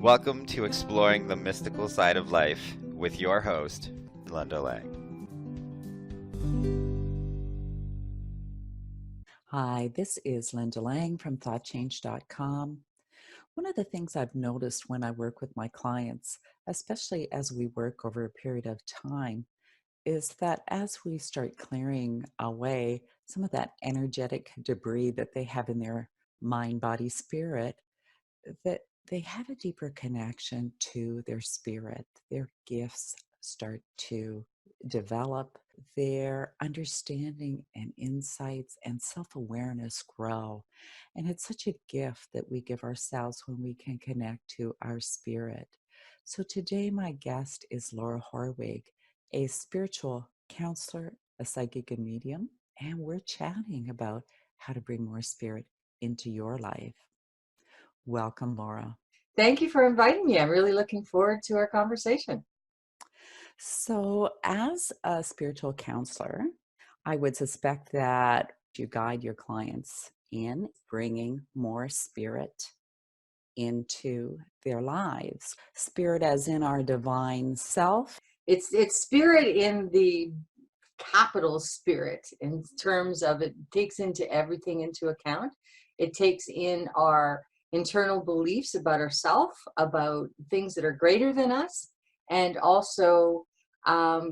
Welcome to Exploring the Mystical Side of Life with your host, Linda Lang. Hi, this is Linda Lang from ThoughtChange.com. One of the things I've noticed when I work with my clients, especially as we work over a period of time, is that as we start clearing away some of that energetic debris that they have in their mind, body, spirit, that they have a deeper connection to their spirit. Their gifts start to develop, their understanding and insights and self awareness grow. And it's such a gift that we give ourselves when we can connect to our spirit. So today, my guest is Laura Horwig, a spiritual counselor, a psychic and medium, and we're chatting about how to bring more spirit into your life. Welcome, Laura. Thank you for inviting me. I'm really looking forward to our conversation. So, as a spiritual counselor, I would suspect that you guide your clients in bringing more spirit into their lives. Spirit, as in our divine self. It's spirit in the capital spirit in terms of it takes into everything into account. It takes in our internal beliefs about ourselves, about things that are greater than us, and also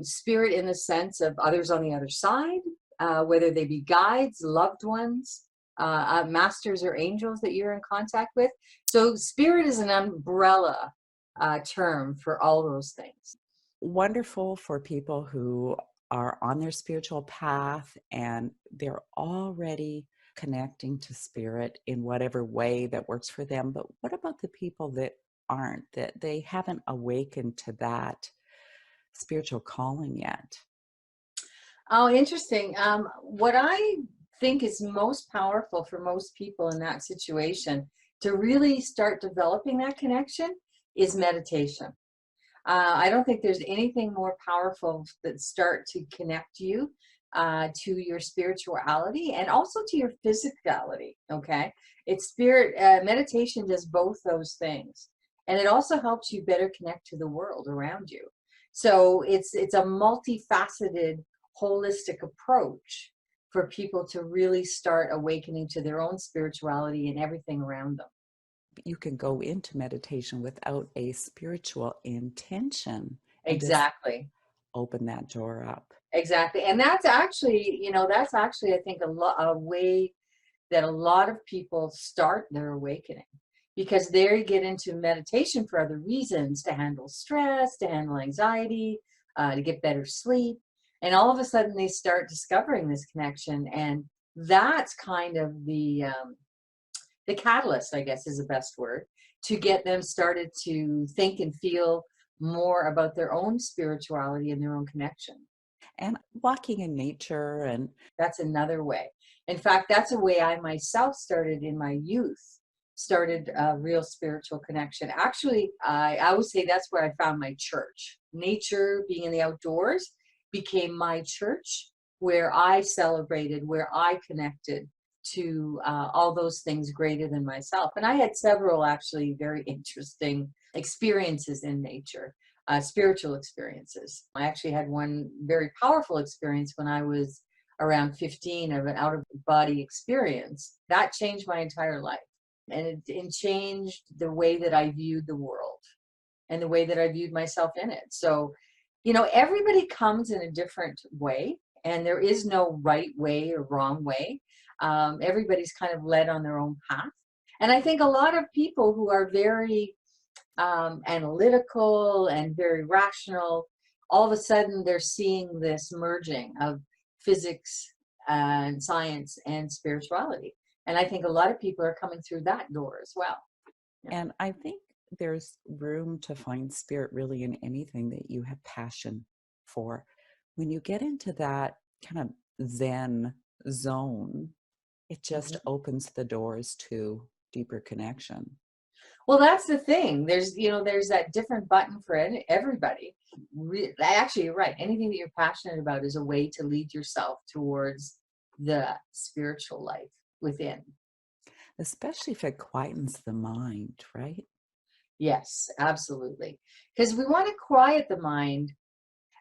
spirit in the sense of others on the other side, whether they be guides, loved ones, masters or angels that you're in contact with. So spirit is an umbrella term for all those things. Wonderful for people who are on their spiritual path and they're already connecting to spirit in whatever way that works for them. But what about the people that aren't, that they haven't awakened to that spiritual calling yet? Oh, interesting. What I think is most powerful for most people in that situation to really start developing that connection is meditation. I don't think there's anything more powerful that start to connect you to your spirituality and also to your physicality. Okay, it's spirit meditation does both those things, and it also helps you better connect to the world around you. So it's a multifaceted, holistic approach for people to really start awakening to their own spirituality and everything around them. You can go into meditation without a spiritual intention and just Exactly. open that door up. Exactly. And that's actually, I think, a way that a lot of people start their awakening because they get into meditation for other reasons to handle stress, to handle anxiety, to get better sleep. And all of a sudden they start discovering this connection. And that's kind of the catalyst, I guess is the best word, to get them started to think and feel more about their own spirituality and their own connection. And walking in nature and That's another way. In fact, that's a way I myself started in my youth, started a real spiritual connection. Actually, I would say that's where I found my church. Nature, being in the outdoors, became my church where I celebrated, where I connected to all those things greater than myself. And I had several actually very interesting experiences in nature, spiritual experiences. I actually had one very powerful experience when I was around 15 of an out of body experience. That changed my entire life. And it changed the way that I viewed the world and the way that I viewed myself in it. So, everybody comes in a different way, and there is no right way or wrong way. Everybody's kind of led on their own path. And I think a lot of people who are very analytical and very rational, all of a sudden they're seeing this merging of physics and science and spirituality. And I think a lot of people are coming through that door as well. Yeah. and I think there's room to find spirit really in anything that you have passion for. When you get into that kind of Zen zone, it just Mhm. opens the doors to deeper connection. Well, that's the thing. There's that different button for everybody. Actually, you're right. Anything that you're passionate about is a way to lead yourself towards the spiritual life within. Especially if it quietens the mind, right? Yes, absolutely. Because we want to quiet the mind.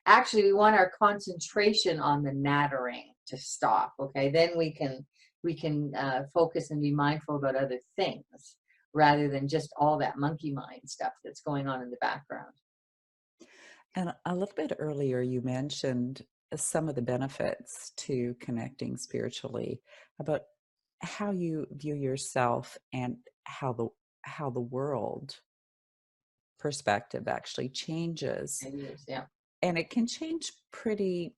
Actually, we want our concentration on the nattering to stop. Okay, then we can focus and be mindful about other things rather than just all that monkey mind stuff that's going on in the background. And a little bit earlier, you mentioned some of the benefits to connecting spiritually, about how you view yourself and how the world perspective actually changes. And use, yeah. And it can change pretty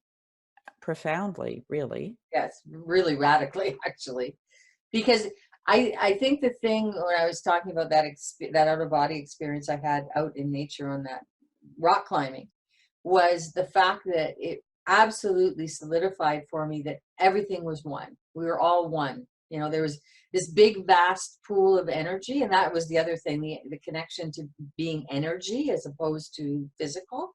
profoundly, really. Yes, really radically, actually, because I think the thing when I was talking about that outer body experience I had out in nature on that rock climbing was the fact that it absolutely solidified for me that everything was one. We were all one. You know, there was this big, vast pool of energy, and that was the other thing, the connection to being energy as opposed to physical.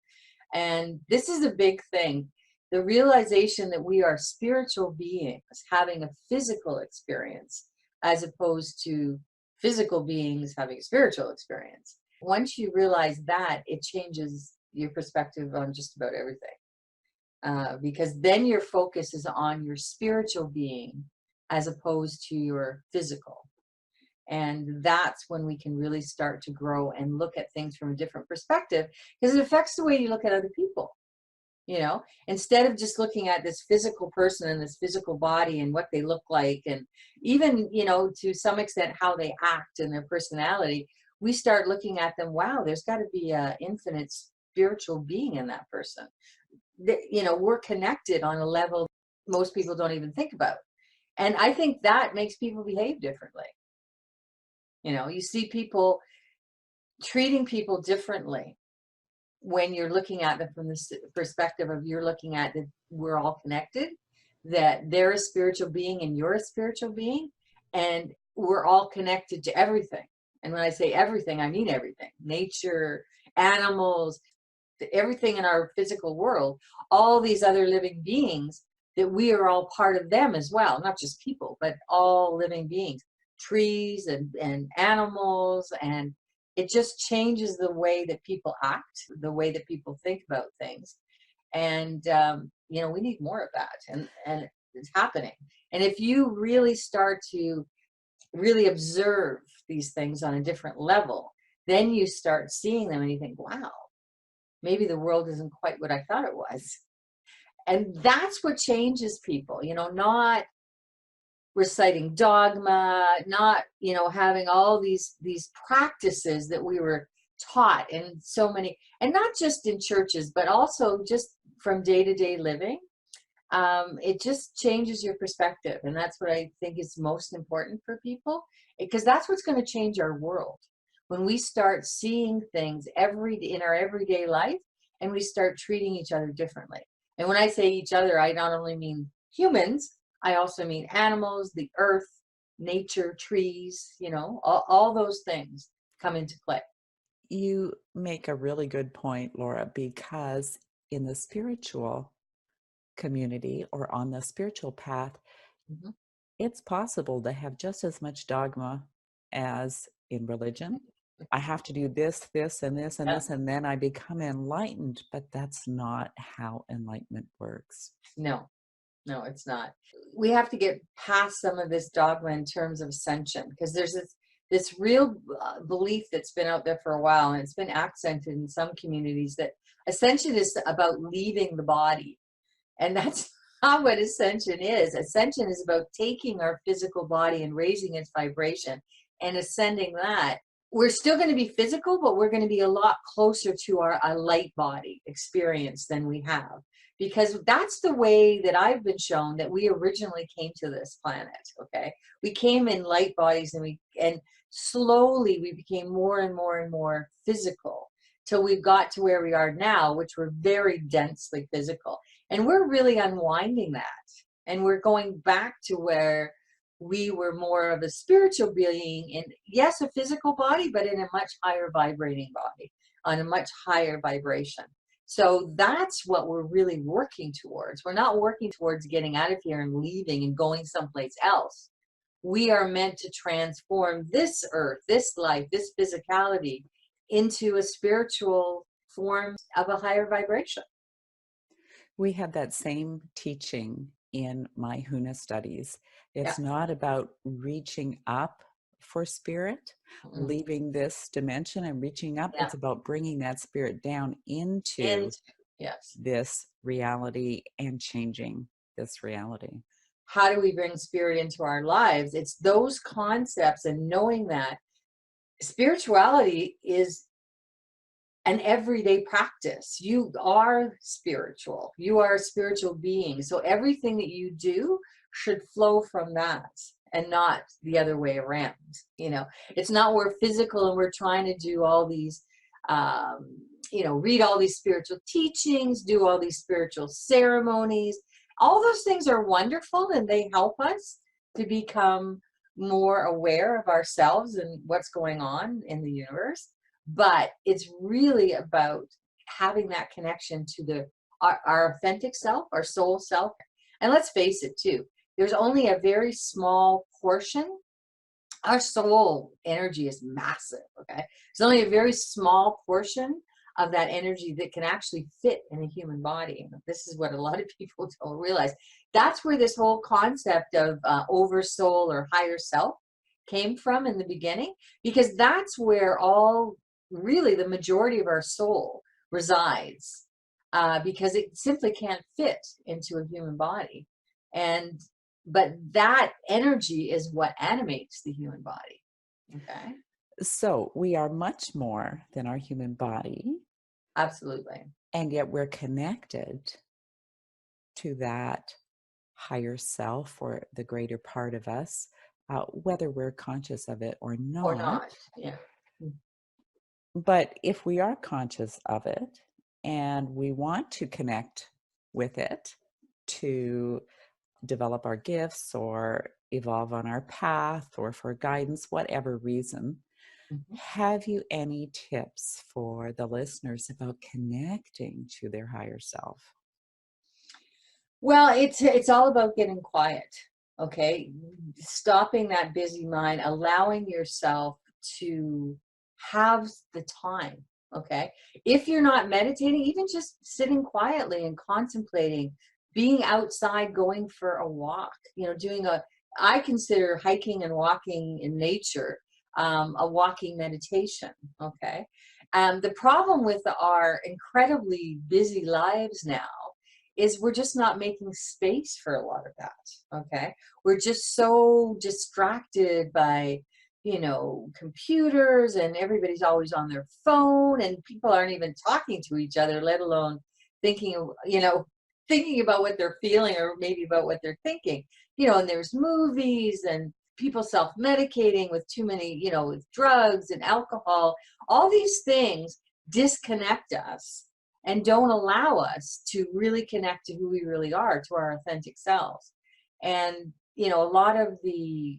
And this is a big thing. The realization that we are spiritual beings having a physical experience as opposed to physical beings having a spiritual experience. Once you realize that, it changes your perspective on just about everything. Because then your focus is on your spiritual being as opposed to your physical. And that's when we can really start to grow and look at things from a different perspective, because it affects the way you look at other people. You know, instead of just looking at this physical person and this physical body and what they look like, and even, you know, to some extent how they act and their personality, we start looking at them, wow, there's got to be a infinite spiritual being in that person. You know, we're connected on a level most people don't even think about. And I think that makes people behave differently. You know, you see people treating people differently when you're looking at them from the perspective of you're looking at that we're all connected, that they're a spiritual being and you're a spiritual being, and we're all connected to everything. And when I say everything, I mean everything: nature, animals, everything in our physical world, all these other living beings, that we are all part of them as well, not just people, but all living beings, trees and animals. And it just changes the way that people act, the way that people think about things. And you know, we need more of that, and it's happening. And if you really start to really observe these things on a different level, then you start seeing them and you think, wow, maybe the world isn't quite what I thought it was. And that's what changes people, you know, not reciting dogma, not, you know, having all these practices that we were taught in so many, and not just in churches, but also just from day-to-day living. It just changes your perspective. And that's what I think is most important for people, because that's what's going to change our world. When we start seeing things in our everyday life, and we start treating each other differently. And when I say each other, I not only mean humans, I also mean animals, the earth, nature, trees, you know, all those things come into play. You make a really good point, Laura, because in the spiritual community or on the spiritual path, Mhm. it's possible to have just as much dogma as in religion. I have to do this, this, and this, and Yeah. this, and then I become enlightened. But that's not how enlightenment works. No, no, it's not. We have to get past some of this dogma in terms of ascension, because there's this real belief that's been out there for a while, and it's been accented in some communities, that ascension is about leaving the body. And that's not what ascension is. Ascension is about taking our physical body and raising its vibration and ascending that. We're still going to be physical, but we're going to be a lot closer to a light body experience than we have. Because that's the way that I've been shown that we originally came to this planet. Okay. We came in light bodies, and slowly we became more and more and more physical till we've got to where we are now, which we're very densely physical. And we're really unwinding that. And we're going back to where we were more of a spiritual being in, yes, a physical body, but in a much higher vibrating body, on a much higher vibration. So that's what we're really working towards. We're not working towards getting out of here and leaving and going someplace else. We are meant to transform this earth, this life, this physicality into a spiritual form of a higher vibration. We have that same teaching in my Huna studies. Yeah. It's not about reaching up for spirit, Mm. leaving this dimension and reaching up. Yeah. It's about bringing that spirit down into And yes. this reality and changing this reality. How do we bring spirit into our lives? It's those concepts and knowing that spirituality is an everyday practice. You are spiritual. You are a spiritual being. So everything that you do should flow from that and not the other way around. You know, it's not we're physical and we're trying to do all these, read all these spiritual teachings, do all these spiritual ceremonies. All those things are wonderful and they help us to become more aware of ourselves and what's going on in the universe. But it's really about having that connection to our authentic self, our soul self. And let's face it too, there's only a very small portion. Our soul energy is massive, okay? There's only a very small portion of that energy that can actually fit in a human body. And this is what a lot of people don't realize. That's where this whole concept of oversoul or higher self came from in the beginning, because that's where really the majority of our soul resides, because it simply can't fit into a human body. But that energy is what animates the human body. Okay. So we are much more than our human body, Absolutely. and yet we're connected to that higher self or the greater part of us, whether we're conscious of it or not. Or not. Yeah. But if we are conscious of it and we want to connect with it to develop our gifts or evolve on our path or for guidance, whatever reason, Mhm. have you any tips for the listeners about connecting to their higher self? Well, it's all about getting quiet. Okay. Stopping that busy mind, allowing yourself to have the time. Okay. If you're not meditating, even just sitting quietly and contemplating, being outside, going for a walk, I consider hiking and walking in nature a walking meditation. Okay. The problem with our incredibly busy lives now is we're just not making space for a lot of that. Okay. We're just so distracted by, computers, and everybody's always on their phone, and people aren't even talking to each other, let alone thinking of, thinking about what they're feeling or maybe about what they're thinking, and there's movies and people self-medicating with too many, with drugs and alcohol. All these things disconnect us and don't allow us to really connect to who we really are, to our authentic selves. And, a lot of the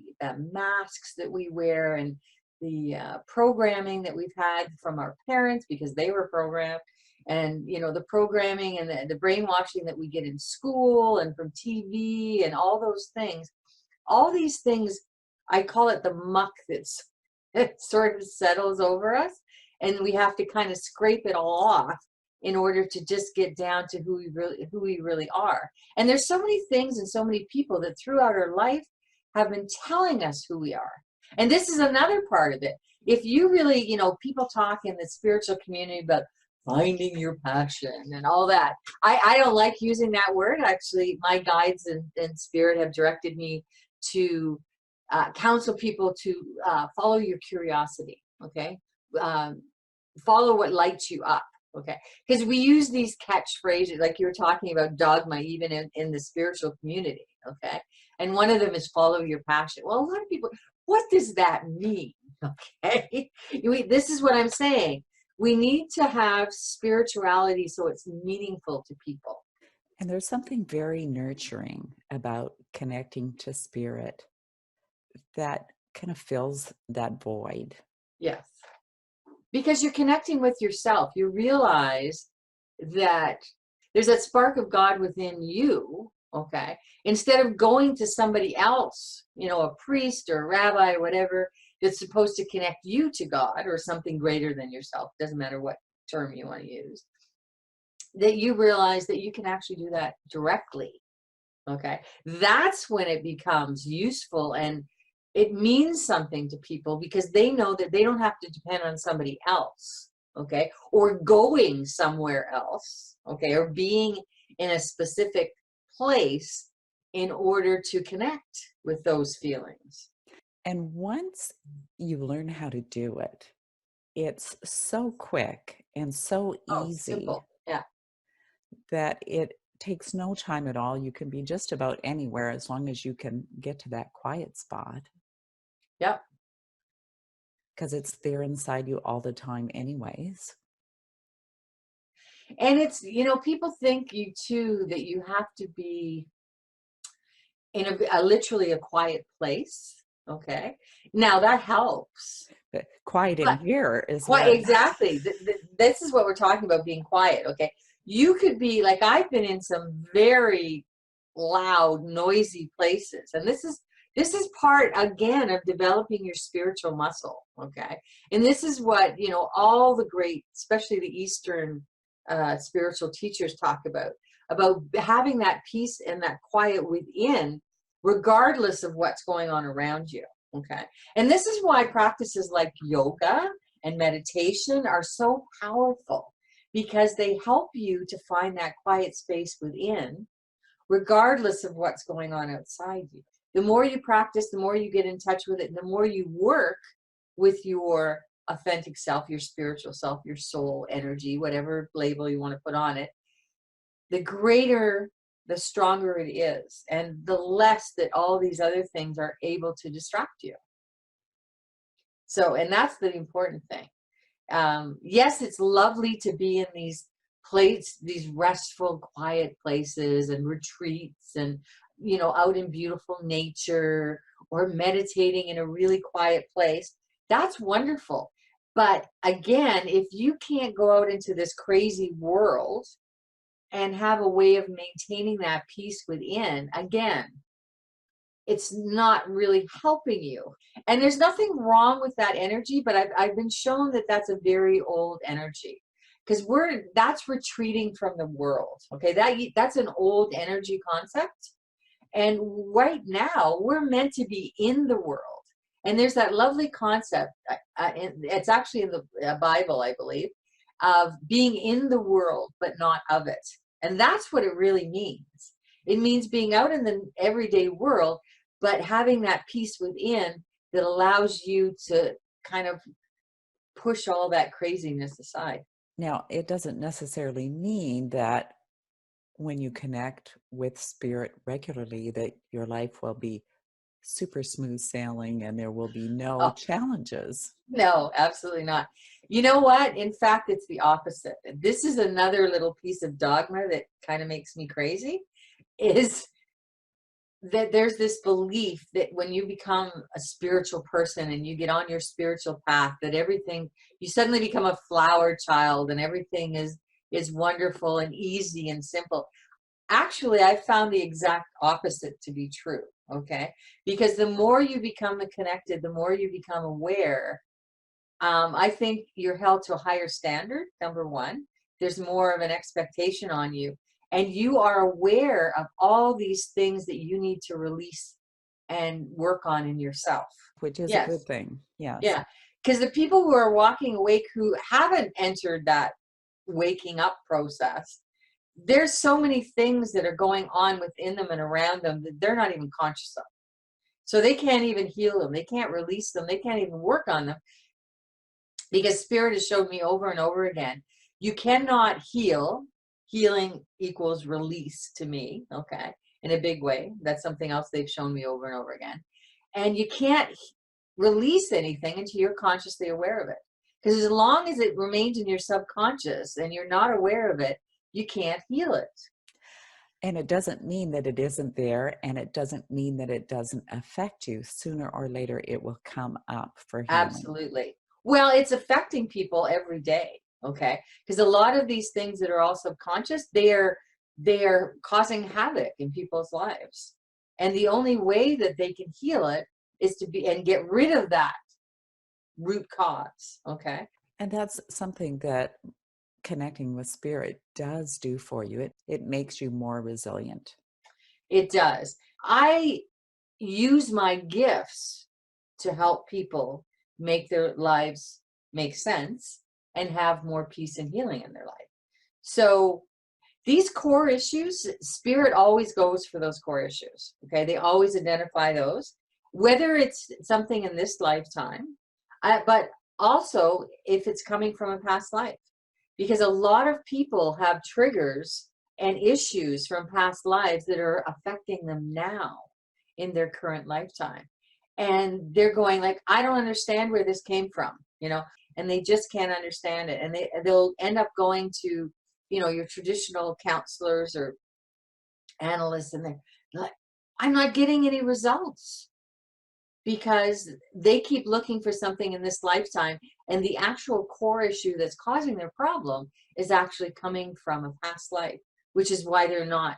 masks that we wear and the programming that we've had from our parents because they were programmed, and, the programming and the brainwashing that we get in school and from TV and all these things, I call it the muck that sort of settles over us. And we have to kind of scrape it all off in order to just get down to who we really are. And there's so many things and so many people that throughout our life have been telling us who we are. And this is another part of it. If you really, people talk in the spiritual community about finding your passion and all that. I don't like using that word. Actually, my guides and spirit have directed me to counsel people to follow your curiosity. Okay. Follow what lights you up. Okay. Because we use these catchphrases, like you were talking about dogma, even in the spiritual community. Okay. And one of them is follow your passion. Well, a lot of people, what does that mean? Okay. This is what I'm saying. We need to have spirituality so it's meaningful to people. And there's something very nurturing about connecting to spirit that kind of fills that void. Yes. Because you're connecting with yourself. You realize that there's that spark of God within you, okay? Instead of going to somebody else, a priest or a rabbi or whatever, that's supposed to connect you to God or something greater than yourself, doesn't matter what term you want to use, that you realize that you can actually do that directly. Okay, that's when it becomes useful and it means something to people because they know that they don't have to depend on somebody else, okay, or going somewhere else, okay, or being in a specific place in order to connect with those feelings. And once you learn how to do it, it's so quick and so Oh, easy simple. Yeah. that it takes no time at all. You can be just about anywhere as long as you can get to that quiet spot Yep. because it's there inside you all the time, anyways. And it's, people think you too that you have to be in a literally a quiet place. Okay. Now that helps. But quiet in But here is quite what. exactly. This is what we're talking about, being quiet. Okay. You could be like, I've been in some very loud, noisy places. And this is part again of developing your spiritual muscle. Okay. And this is what, all the great, especially the Eastern spiritual teachers talk about having that peace and that quiet within, regardless of what's going on around you. Okay. And this is why practices like yoga and meditation are so powerful, because they help you to find that quiet space within, regardless of what's going on outside you. The more you practice, the more you get in touch with it, and the more you work with your authentic self, your spiritual self, your soul energy, whatever label you want to put on it, the greater, the stronger it is, and the less that all these other things are able to distract you. So, and that's the important thing. Yes, it's lovely to be in these these restful, quiet places and retreats and, out in beautiful nature or meditating in a really quiet place. That's wonderful. But again, if you can't go out into this crazy world and have a way of maintaining that peace within, again, it's not really helping you. And there's nothing wrong with that energy, but I've been shown that that's a very old energy, because that's retreating from the world. Okay, that's an old energy concept. And right now we're meant to be in the world. And there's that lovely concept, it's actually in the Bible, I believe, of being in the world but not of it. And that's what it really means. It means being out in the everyday world, but having that peace within that allows you to kind of push all that craziness aside. Now, it doesn't necessarily mean that when you connect with spirit regularly that your life will be super smooth sailing and there will be no Oh, challenges. no, absolutely not. You know what? In fact, it's the opposite. This is another little piece of dogma that kind of makes me crazy, is that there's this belief that when you become a spiritual person and you get on your spiritual path, that everything, you suddenly become a flower child and everything is wonderful and easy and simple. Actually, I found the exact opposite to be true. Okay, because the more you become connected, the more you become aware. I think you're held to a higher standard, number one. There's more of an expectation on you. And you are aware of all these things that you need to release and work on in yourself. Which is a good Yes. thing. Yes. Yeah. Because the people who are walking awake who haven't entered that waking up process, there's so many things that are going on within them and around them that they're not even conscious of. So they can't even heal them. They can't release them. They can't even work on them, because spirit has showed me over and over again, you cannot heal. Healing equals release to me, okay, in a big way. That's something else they've shown me over and over again. And you can't release anything until you're consciously aware of it, because as long as it remains in your subconscious and you're not aware of it, you can't heal it. And it doesn't mean that it isn't there, and it doesn't mean that it doesn't affect you. Sooner or later, it will come up for healing. Absolutely. Well, it's affecting people every day, okay? Because a lot of these things that are all subconscious, they're causing havoc in people's lives. And the only way that they can heal it is to be and get rid of that root cause. Okay. And that's something that connecting with spirit does do for you. It makes you more resilient. It does. I use my gifts to help people make their lives make sense and have more peace and healing in their life. So these core issues, spirit always goes for those core issues. Okay. They always identify those, whether it's something in this lifetime, but also if it's coming from a past life. Because a lot of people have triggers and issues from past lives that are affecting them now in their current lifetime. And they're going like, I don't understand where this came from, and they just can't understand it. And they'll end up going to, your traditional counselors or analysts, and they're like, I'm not getting any results because they keep looking for something in this lifetime, and the actual core issue that's causing their problem is actually coming from a past life, which is why they're not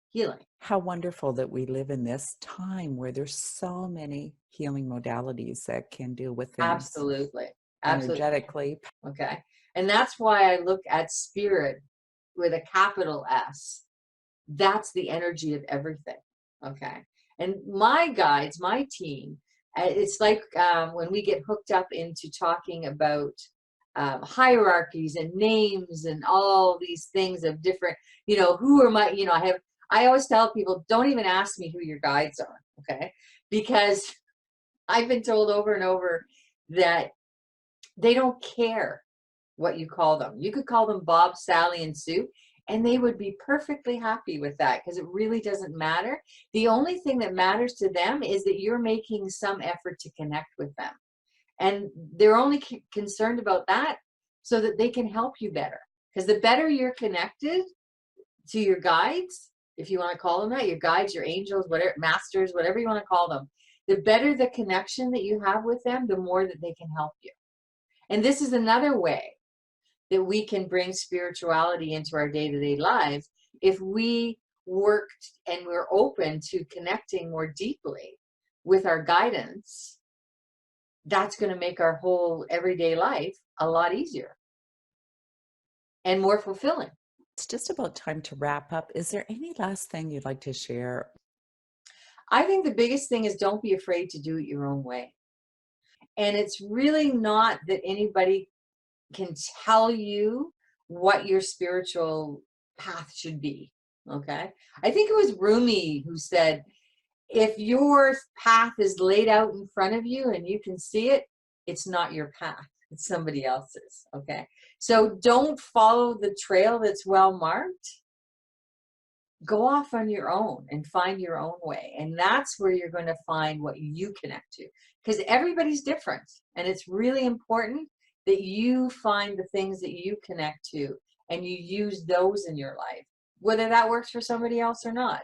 healing. How wonderful that we live in this time where there's so many healing modalities that can deal with things Absolutely. Absolutely. energetically. Okay. And that's why I look at spirit with a capital S. That's the energy of everything. Okay. And my guides, my team, it's like when we get hooked up into talking about hierarchies and names and all these things of different, who are my, I always tell people, don't even ask me who your guides are. Okay. Because I've been told over and over that they don't care what you call them. You could call them Bob, Sally, and Sue, and they would be perfectly happy with that because it really doesn't matter. The only thing that matters to them is that you're making some effort to connect with them. And they're only concerned about that so that they can help you better. Because the better you're connected to your guides, if you want to call them that, your guides, your angels, whatever, masters, whatever you want to call them, the better the connection that you have with them, the more that they can help you. And this is another way that we can bring spirituality into our day-to-day lives if we worked and we're open to connecting more deeply with our guidance. That's going to make our whole everyday life a lot easier and more fulfilling. It's just about time to wrap up. Is there any last thing you'd like to share? I think the biggest thing is don't be afraid to do it your own way. And it's really not that anybody can tell you what your spiritual path should be. Okay. I think it was Rumi who said, if your path is laid out in front of you and you can see it, it's not your path. It's somebody else's. Okay. So don't follow the trail that's well marked. Go off on your own and find your own way. And that's where you're going to find what you connect to, because everybody's different. And it's really important that you find the things that you connect to and you use those in your life, whether that works for somebody else or not.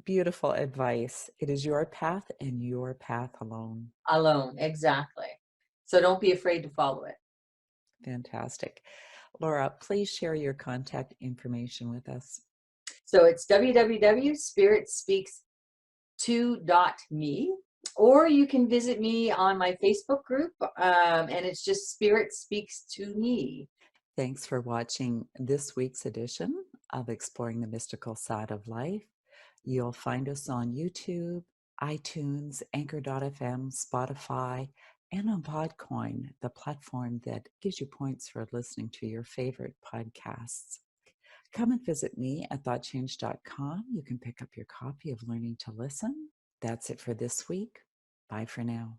Beautiful advice. It is your path and your path alone. Alone, exactly. So don't be afraid to follow it. Fantastic. Laura, please share your contact information with us. So it's www.spiritspeaks2.me, or you can visit me on my Facebook group, and it's just Spirit Speaks to Me. Thanks for watching this week's edition of Exploring the Mystical Side of Life. You'll find us on YouTube, iTunes, Anchor.fm, Spotify, and on Podcoin, the platform that gives you points for listening to your favorite podcasts. Come and visit me at thoughtchange.com. You can pick up your copy of Learning to Listen. That's it for this week. Bye for now.